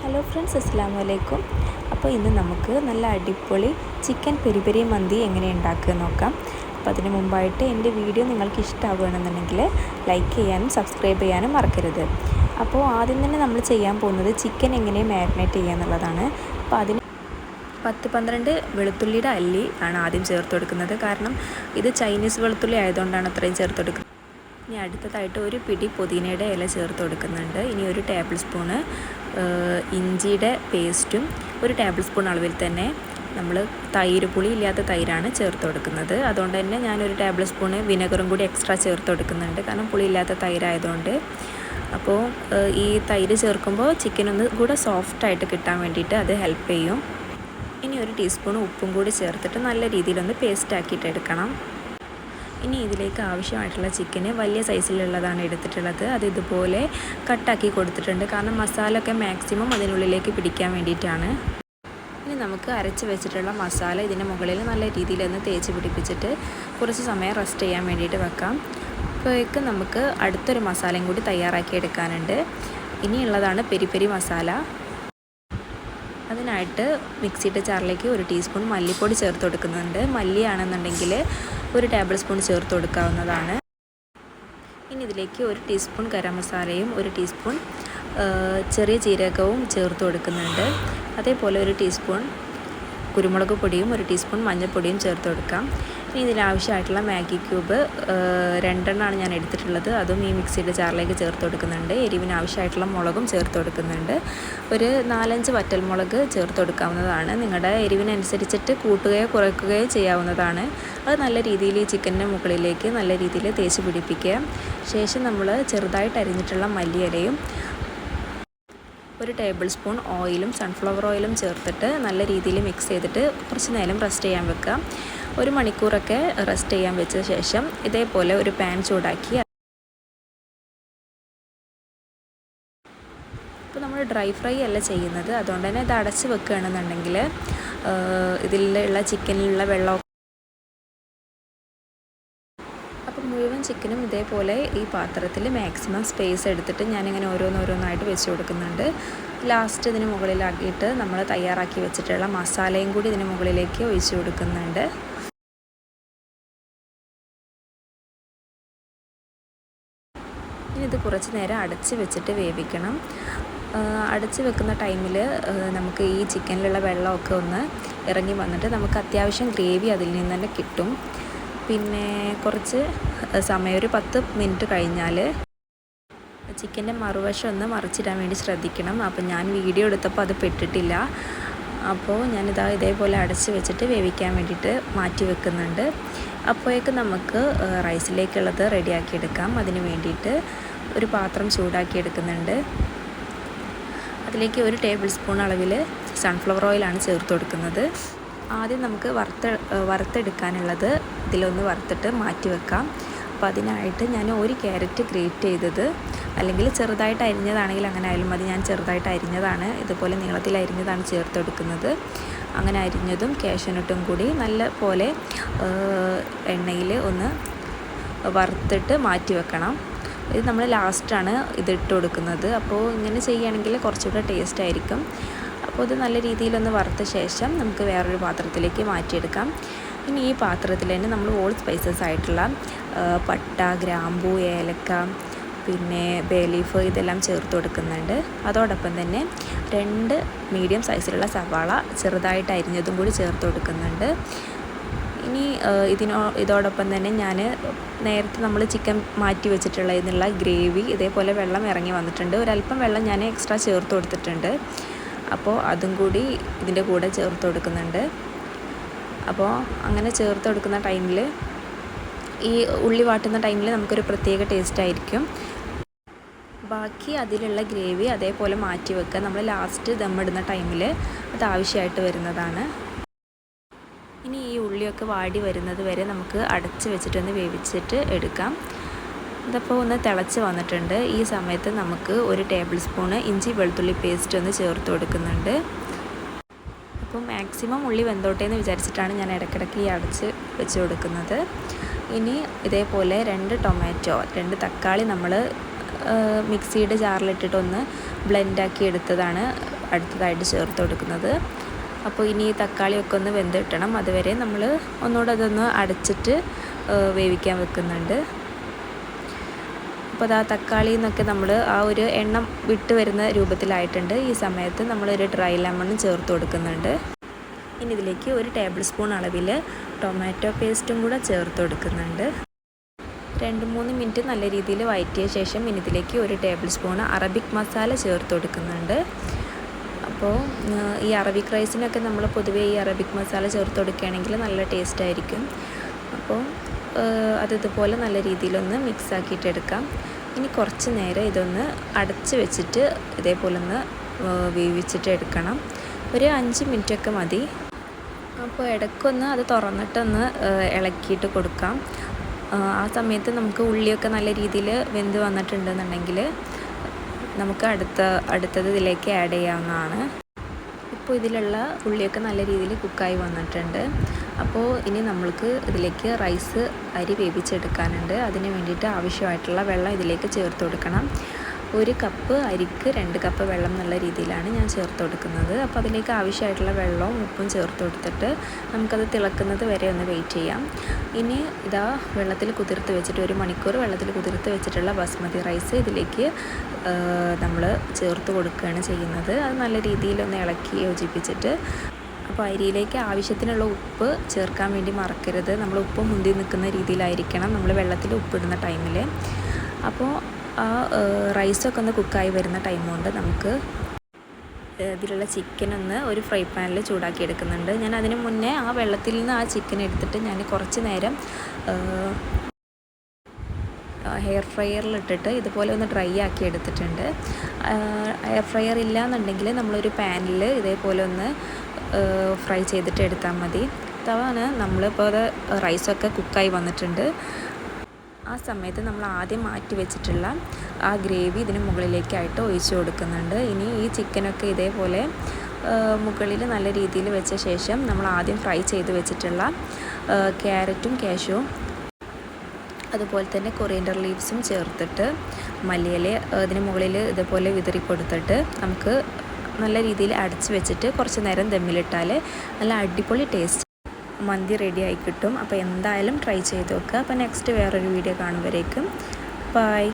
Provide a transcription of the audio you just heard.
Hello friends, അസ്സലാമു അലൈക്കും. അപ്പോൾ ഇന്ന് നമുക്ക് നല്ല അടിപൊളി ചിക്കൻ പെരി പെരി മന്തി എങ്ങനെ ഉണ്ടാക്കുക നോക്കാം. അപ്പോൾ അതിന് മുമ്പായിട്ട് എൻ്റെ വീഡിയോ നിങ്ങൾക്ക് ഇഷ്ടമാവുകയാണെന്നുണ്ടെങ്കിൽ ലൈക്ക് ചെയ്യാനും സബ്സ്ക്രൈബ് ചെയ്യാനും മറക്കരുത്. അപ്പോൾ ആദ്യം തന്നെ നമ്മൾ ചെയ്യാൻ പോകുന്നത് ചിക്കൻ എങ്ങനെ മാരിനേറ്റ് ചെയ്യുക എന്നുള്ളതാണ്. അപ്പോൾ അതിന് 10-12 വെളുത്തുള്ളിയുടെ അല്ലി ആണ് ആദ്യം ചേർത്ത് കൊടുക്കുന്നത്. കാരണം ഇത് ചൈനീസ് വെളുത്തുള്ളി ആയതുകൊണ്ടാണ് അത്രയും ചേർത്ത് കൊടുക്കുന്നത്. ഇനി അടുത്തതായിട്ട് ഒരു പിടി പുതിനയുടെ ഇല ചേർത്ത് കൊടുക്കുന്നുണ്ട്. ഇനി ഒരു ടേബിൾ സ്പൂണ് ഇഞ്ചിയുടെ പേസ്റ്റും ഒരു ടേബിൾ സ്പൂൺ അളവിൽ തന്നെ നമ്മൾ പുളി ഇല്ലാത്ത തൈരാണ് ചേർത്ത് കൊടുക്കുന്നത്. അതുകൊണ്ട് തന്നെ ഞാനൊരു ടേബിൾ സ്പൂണ് വിനെഗറും കൂടി എക്സ്ട്രാ ചേർത്ത് കൊടുക്കുന്നുണ്ട്, കാരണം പുളി ഇല്ലാത്ത തൈരായതുകൊണ്ട്. അപ്പോൾ ഈ തൈര് ചേർക്കുമ്പോൾ ചിക്കൻ ഒന്ന് കൂടെ സോഫ്റ്റായിട്ട് കിട്ടാൻ വേണ്ടിയിട്ട് അത് ഹെൽപ്പ് ചെയ്യും. ഇനി ഒരു ടീസ്പൂൺ ഉപ്പും കൂടി ചേർത്തിട്ട് നല്ല രീതിയിലൊന്ന് പേസ്റ്റ് ആക്കിയിട്ട് എടുക്കണം. ഇനി ഇതിലേക്ക് ആവശ്യമായിട്ടുള്ള ചിക്കന് വലിയ സൈസിലുള്ളതാണ് എടുത്തിട്ടുള്ളത്. അത് ഇതുപോലെ കട്ടാക്കി കൊടുത്തിട്ടുണ്ട്, കാരണം മസാല ഒക്കെ മാക്സിമം അതിനുള്ളിലേക്ക് പിടിക്കാൻ വേണ്ടിയിട്ടാണ്. ഇനി നമുക്ക് അരച്ച് വെച്ചിട്ടുള്ള മസാല ഇതിൻ്റെ മുകളിൽ നല്ല രീതിയിലൊന്ന് തേച്ച് പിടിപ്പിച്ചിട്ട് കുറച്ച് സമയം റെസ്റ്റ് ചെയ്യാൻ വേണ്ടിയിട്ട് വെക്കാം. അപ്പോഴേക്ക് നമുക്ക് അടുത്തൊരു മസാലയും കൂടി തയ്യാറാക്കി എടുക്കാനുണ്ട്. ഇനിയുള്ളതാണ് പെരി പെരി മസാല. അതിനായിട്ട് മിക്സിയുടെ ജാറിലേക്ക് ഒരു ടീസ്പൂൺ മല്ലിപ്പൊടി ചേർത്ത് കൊടുക്കുന്നുണ്ട്. മല്ലിയാണെന്നുണ്ടെങ്കിൽ ഒരു ടേബിൾ സ്പൂൺ ചേർത്ത് കൊടുക്കാവുന്നതാണ്. ഇനി ഇതിലേക്ക് ഒരു ടീസ്പൂൺ ഗരം മസാലയും ഒരു ടീസ്പൂൺ ചെറിയ ജീരകവും ചേർത്ത് കൊടുക്കുന്നുണ്ട്. അതേപോലെ ഒരു ടീസ്പൂൺ കുരുമുളക് പൊടിയും ഒരു ടീസ്പൂൺ മഞ്ഞൾപ്പൊടിയും ചേർത്ത് കൊടുക്കാം. ഇനി ഇതിനാവശ്യമായിട്ടുള്ള മാഗി ക്യൂബ് 2 ഞാൻ എടുത്തിട്ടുള്ളത്. അതും ഈ മിക്സിയുടെ ജാറിലേക്ക് ചേർത്ത് കൊടുക്കുന്നുണ്ട്. എരിവിന് ആവശ്യമായിട്ടുള്ള മുളകും ചേർത്ത് കൊടുക്കുന്നുണ്ട്. ഒരു 4-5 വറ്റൽമുളക് ചേർത്ത് കൊടുക്കാവുന്നതാണ്. നിങ്ങളുടെ എരിവിനനുസരിച്ചിട്ട് കൂട്ടുകയോ കുറയ്ക്കുകയോ ചെയ്യാവുന്നതാണ്. അത് നല്ല രീതിയിൽ ഈ ചിക്കൻ്റെ മുകളിലേക്ക് നല്ല രീതിയിൽ തേച്ച് പിടിപ്പിക്കുക. ശേഷം നമ്മൾ ചെറുതായിട്ട് അരിഞ്ഞിട്ടുള്ള മല്ലിയിലയും ഒരു ടേബിൾ സ്പൂൺ ഓയിലും സൺഫ്ലവർ ഓയിലും ചേർത്തിട്ട് നല്ല രീതിയിൽ മിക്സ് ചെയ്തിട്ട് കുറച്ച് നേരം റെസ്റ്റ് ചെയ്യാൻ വെക്കുക. 1 മണിക്കൂറൊക്കെ റെസ്റ്റ് ചെയ്യാൻ വെച്ച ശേഷം ഇതേപോലെ ഒരു പാൻ ചൂടാക്കി, ഇപ്പോൾ നമ്മൾ ഡ്രൈ ഫ്രൈ അല്ല ചെയ്യുന്നത്, അതുകൊണ്ട് തന്നെ ഇത് അടച്ച് വെക്കുകയാണെന്നുണ്ടെങ്കിൽ ഇതിലുള്ള ചിക്കനിലുള്ള വെള്ളം മുഴുവൻ ചിക്കനും ഇതേപോലെ ഈ പാത്രത്തിൽ മാക്സിമം സ്പേസ് എടുത്തിട്ട് ഞാനിങ്ങനെ ഓരോന്നോരോന്നായിട്ട് വെച്ച് കൊടുക്കുന്നുണ്ട്. ലാസ്റ്റ് ഇതിന് മുകളിലാക്കിയിട്ട് നമ്മൾ തയ്യാറാക്കി വെച്ചിട്ടുള്ള മസാലയും കൂടി ഇതിന് മുകളിലേക്ക് ഒഴിച്ച് കൊടുക്കുന്നുണ്ട്. ഇനി ഇത് കുറച്ച് നേരം അടച്ച് വെച്ചിട്ട് വേവിക്കണം. അടച്ച് വെക്കുന്ന ടൈമിൽ നമുക്ക് ഈ ചിക്കനിലുള്ള വെള്ളമൊക്കെ ഒന്ന് ഇറങ്ങി വന്നിട്ട് നമുക്ക് അത്യാവശ്യം ഗ്രേവി അതിൽ നിന്ന് തന്നെ കിട്ടും. പിന്നെ കുറച്ച് സമയം ഒരു 10 മിനിറ്റ് കഴിഞ്ഞാൽ ചിക്കൻ്റെ മറുവശം ഒന്ന് മറിച്ചിടാൻ വേണ്ടി ശ്രദ്ധിക്കണം. അപ്പോൾ ഞാൻ വീഡിയോ എടുത്തപ്പോൾ അത് പെട്ടിട്ടില്ല. അപ്പോൾ ഞാനിതാ ഇതേപോലെ അടച്ച് വെച്ചിട്ട് വേവിക്കാൻ വേണ്ടിയിട്ട് മാറ്റി വെക്കുന്നുണ്ട്. അപ്പോഴേക്ക് നമുക്ക് റൈസിലേക്കുള്ളത് റെഡിയാക്കി എടുക്കാം. അതിന് വേണ്ടിയിട്ട് ഒരു പാത്രം ചൂടാക്കി എടുക്കുന്നുണ്ട്. അതിലേക്ക് ഒരു ടേബിൾ സ്പൂൺ അളവിൽ സൺഫ്ലവർ ഓയിലാണ് ചേർത്ത് കൊടുക്കുന്നത്. ആദ്യം നമുക്ക് വറുത്തെടുക്കാനുള്ളത് ഇതിലൊന്ന് വറുത്തിട്ട് മാറ്റി വെക്കാം. അപ്പോൾ അതിനായിട്ട് ഞാൻ ഒരു ക്യാരറ്റ് ഗ്രേറ്റ് ചെയ്തത്, അല്ലെങ്കിൽ ചെറുതായിട്ട് അരിഞ്ഞതാണെങ്കിൽ അങ്ങനെ ആയാലും മതി. ഞാൻ ചെറുതായിട്ട് അരിഞ്ഞതാണ്, ഇതുപോലെ നീളത്തിൽ അരിഞ്ഞതാണ് ചേർത്ത് കൊടുക്കുന്നത്. അങ്ങനെ അരിഞ്ഞതും കാഷ്യൂനട്ടും കൂടി നല്ല പോലെ എണ്ണയിൽ ഒന്ന് വറുത്തിട്ട് മാറ്റി വെക്കണം. ഇത് നമ്മൾ ലാസ്റ്റാണ് ഇതിട്ട് കൊടുക്കുന്നത്. അപ്പോൾ ഇങ്ങനെ ചെയ്യുകയാണെങ്കിൽ കുറച്ചുകൂടെ ടേസ്റ്റ് ആയിരിക്കും. അപ്പോൾ ഇത് നല്ല രീതിയിലൊന്ന് വറുത്ത ശേഷം നമുക്ക് വേറൊരു പാത്രത്തിലേക്ക് മാറ്റിയെടുക്കാം. ഇനി ഈ പാത്രത്തിൽ തന്നെ നമ്മൾ ഓൾ സ്പൈസസ് ആയിട്ടുള്ള പട്ട, ഗ്രാമ്പൂ, ഏലക്ക, പിന്നെ ബേ ലീഫ് ഇതെല്ലാം ചേർത്ത് കൊടുക്കുന്നുണ്ട്. അതോടൊപ്പം തന്നെ 2 മീഡിയം സൈസിലുള്ള സവാള ചെറുതായിട്ട് അരിഞ്ഞതും കൂടി ചേർത്ത് കൊടുക്കുന്നുണ്ട്. ഇനി ഇതോടൊപ്പം തന്നെ ഞാൻ നേരത്തെ നമ്മൾ ചിക്കൻ മാറ്റി വെച്ചിട്ടുള്ള ഇതിനുള്ള ഗ്രേവി ഇതേപോലെ വെള്ളം ഇറങ്ങി വന്നിട്ടുണ്ട്. ഒരല്പം വെള്ളം ഞാൻ എക്സ്ട്രാ ചേർത്ത് കൊടുത്തിട്ടുണ്ട്. അപ്പോൾ അതും കൂടി ഇതിൻ്റെ കൂടെ ചേർത്ത് കൊടുക്കുന്നുണ്ട്. അപ്പോൾ അങ്ങനെ ചേർത്ത് കൊടുക്കുന്ന ടൈമിൽ ഈ ഉള്ളി വാട്ടുന്ന ടൈമിൽ നമുക്കൊരു പ്രത്യേക ടേസ്റ്റ് ആയിരിക്കും. ബാക്കി അതിലുള്ള ഗ്രേവി അതേപോലെ മാറ്റി വെക്കുക. നമ്മൾ ലാസ്റ്റ് ദമ്മിടുന്ന ടൈമിൽ അത് ആവശ്യമായിട്ട് വരുന്നതാണ്. ഇനി ഈ ഉള്ളിയൊക്കെ വാടി വരുന്നത് വരെ നമുക്ക് അടച്ച് വെച്ചിട്ടൊന്ന് വേവിച്ചിട്ട് എടുക്കാം. ഇതപ്പോൾ ഒന്ന് തിളച്ച് വന്നിട്ടുണ്ട്. ഈ സമയത്ത് നമുക്ക് ഒരു ടേബിൾ സ്പൂണ് ഇഞ്ചി വെളുത്തുള്ളി പേസ്റ്റ് ഒന്ന് ചേർത്ത് കൊടുക്കുന്നുണ്ട്. അപ്പോൾ മാക്സിമം ഉള്ളി വെന്തോട്ടെ എന്ന് വിചാരിച്ചിട്ടാണ് ഞാൻ ഇടയ്ക്കിടയ്ക്ക് ഈ അടച്ച് വെച്ച് കൊടുക്കുന്നത്. ഇനി ഇതേപോലെ 2 ടൊമാറ്റോ 2 തക്കാളി നമ്മൾ മിക്സിയുടെ ജാറിലിട്ടിട്ടൊന്ന് ബ്ലെൻഡാക്കി എടുത്തതാണ്. അടുത്തതായിട്ട് ചേർത്ത് കൊടുക്കുന്നത്. അപ്പോൾ ഇനി ഈ തക്കാളിയൊക്കെ ഒന്ന് വെന്ത് കിട്ടണം. അതുവരെ നമ്മൾ ഒന്നുകൂടെ അതൊന്ന് അടച്ചിട്ട് വേവിക്കാൻ വെക്കുന്നുണ്ട്. അപ്പോൾ ആ തക്കാളിയിൽ നിന്നൊക്കെ നമ്മൾ ആ ഒരു എണ്ണം വിട്ട് വരുന്ന രൂപത്തിലായിട്ടുണ്ട്. ഈ സമയത്ത് നമ്മളൊരു ഡ്രൈ ലെമണും ചേർത്ത് കൊടുക്കുന്നുണ്ട്. ഇനി ഇതിലേക്ക് 1 ടേബിൾ സ്പൂൺ അളവിൽ ടൊമാറ്റോ പേസ്റ്റും കൂടെ ചേർത്ത് കൊടുക്കുന്നുണ്ട്. 2-3 മിനിറ്റ് നല്ല രീതിയിൽ വഴറ്റിയ ശേഷം ഇനി ഇതിലേക്ക് 1 ടേബിൾ സ്പൂൺ അറബിക് മസാല ചേർത്ത് കൊടുക്കുന്നുണ്ട്. അപ്പോൾ ഈ അറബിക് റൈസിനൊക്കെ നമ്മൾ പൊതുവേ ഈ അറബിക് മസാല ചേർത്ത് കൊടുക്കുകയാണെങ്കിൽ നല്ല ടേസ്റ്റ് ആയിരിക്കും. അപ്പോൾ അതിതുപോലെ നല്ല രീതിയിലൊന്ന് മിക്സ് ആക്കിയിട്ട് എടുക്കാം. ഇനി കുറച്ച് നേരം ഇതൊന്ന് അടച്ച് വെച്ചിട്ട് ഇതേപോലെ ഒന്ന് വേവിച്ചിട്ട് എടുക്കണം. ഒരു 5 മിനിറ്റൊക്കെ മതി. അപ്പോൾ ഇടയ്ക്കൊന്ന് അത് തുറന്നിട്ടൊന്ന് ഇളക്കിയിട്ട് കൊടുക്കാം. ആ സമയത്ത് നമുക്ക് ഉള്ളിയൊക്കെ നല്ല രീതിയിൽ വെന്ത് വന്നിട്ടുണ്ടെന്നുണ്ടെങ്കിൽ നമുക്ക് അടുത്തത് ഇതിലേക്ക് ആഡ് ചെയ്യാവുന്നതാണ്. ഇപ്പോൾ ഇതിലുള്ള ഉള്ളിയൊക്കെ നല്ല രീതിയിൽ കുക്കായി വന്നിട്ടുണ്ട്. അപ്പോൾ ഇനി നമ്മൾക്ക് ഇതിലേക്ക് അരി വേവിച്ചെടുക്കാനുണ്ട്. അതിന് വേണ്ടിയിട്ട് ആവശ്യമായിട്ടുള്ള വെള്ളം ഇതിലേക്ക് ചേർത്ത് കൊടുക്കണം. 1 കപ്പ് അരിക്ക് 2 കപ്പ് വെള്ളം എന്നുള്ള രീതിയിലാണ് ഞാൻ ചേർത്ത് കൊടുക്കുന്നത്. അപ്പോൾ അതിലേക്ക് ആവശ്യമായിട്ടുള്ള വെള്ളവും ഉപ്പും ചേർത്ത് കൊടുത്തിട്ട് നമുക്കത് തിളക്കുന്നത് വരെ ഒന്ന് വെയിറ്റ് ചെയ്യാം. ഇനി ഇതാ വെള്ളത്തിൽ കുതിർത്ത് വെച്ചിട്ട് 1 മണിക്കൂർ വെള്ളത്തിൽ കുതിർത്ത് വെച്ചിട്ടുള്ള ബസ്മതി റൈസ് ഇതിലേക്ക് നമ്മൾ ചേർത്ത് കൊടുക്കുകയാണ് ചെയ്യുന്നത്. അത് നല്ല രീതിയിലൊന്ന് ഇളക്കി യോജിപ്പിച്ചിട്ട് അപ്പോൾ അരിയിലേക്ക് ആവശ്യത്തിനുള്ള ഉപ്പ് ചേർക്കാൻ വേണ്ടി മറക്കരുത്. നമ്മൾ ഉപ്പ് മുന്തി നിൽക്കുന്ന രീതിയിലായിരിക്കണം നമ്മൾ വെള്ളത്തിൽ ഉപ്പിടുന്ന ടൈമിൽ. അപ്പോൾ ആ റൈസൊക്കെ ഒന്ന് കുക്കായി വരുന്ന ടൈം കൊണ്ട് നമുക്ക് ഇതിലുള്ള ചിക്കനൊന്ന് ഒരു ഫ്രൈ പാനിൽ ചൂടാക്കി എടുക്കുന്നുണ്ട്. ഞാൻ അതിന് മുന്നേ ആ വെള്ളത്തിൽ നിന്ന് ആ ചിക്കൻ എടുത്തിട്ട് ഞാൻ കുറച്ച് നേരം ഹെയർ ഫ്രയറിലിട്ടിട്ട് ഇതുപോലെ ഒന്ന് ഡ്രൈ ആക്കി എടുത്തിട്ടുണ്ട്. ഹെയർ ഫ്രയർ ഇല്ല എന്നുണ്ടെങ്കിൽ നമ്മളൊരു പാനിൽ ഇതേപോലെ ഒന്ന് ഫ്രൈ ചെയ്തിട്ട് എടുത്താൽ മതി. അതാണ് നമ്മളിപ്പോൾ അത് റൈസൊക്കെ കുക്കായി വന്നിട്ടുണ്ട്. ആ സമയത്ത് നമ്മൾ ആദ്യം മാറ്റി വെച്ചിട്ടുള്ള ആ ഗ്രേവി ഇതിന് മുകളിലേക്കായിട്ട് ഒഴിച്ച് കൊടുക്കുന്നുണ്ട്. ഇനി ഈ ചിക്കനൊക്കെ ഇതേപോലെ മുകളിൽ നല്ല രീതിയിൽ വെച്ച ശേഷം നമ്മൾ ആദ്യം ഫ്രൈ ചെയ്ത് വെച്ചിട്ടുള്ള ക്യാരറ്റും കാഷ്യൂവും അതുപോലെ തന്നെ കൊറിയൻഡർ ലീവ്സും ചേർത്തിട്ട് മല്ലിയില ഇതിന് മുകളിൽ ഇതുപോലെ വിതറി കൊടുത്തിട്ട് നമുക്ക് നല്ല രീതിയിൽ അടച്ച് വെച്ചിട്ട് കുറച്ച് നേരം ദമ്മിലിട്ടാൽ നല്ല അടിപൊളി ടേസ്റ്റ് മന്തി റെഡി ആയി കിട്ടും. അപ്പോൾ എന്തായാലും ട്രൈ ചെയ്ത് നോക്കുക. അപ്പോൾ നെക്സ്റ്റ് വേറൊരു വീഡിയോ കാണുമ്പോഴേക്കും ബൈ.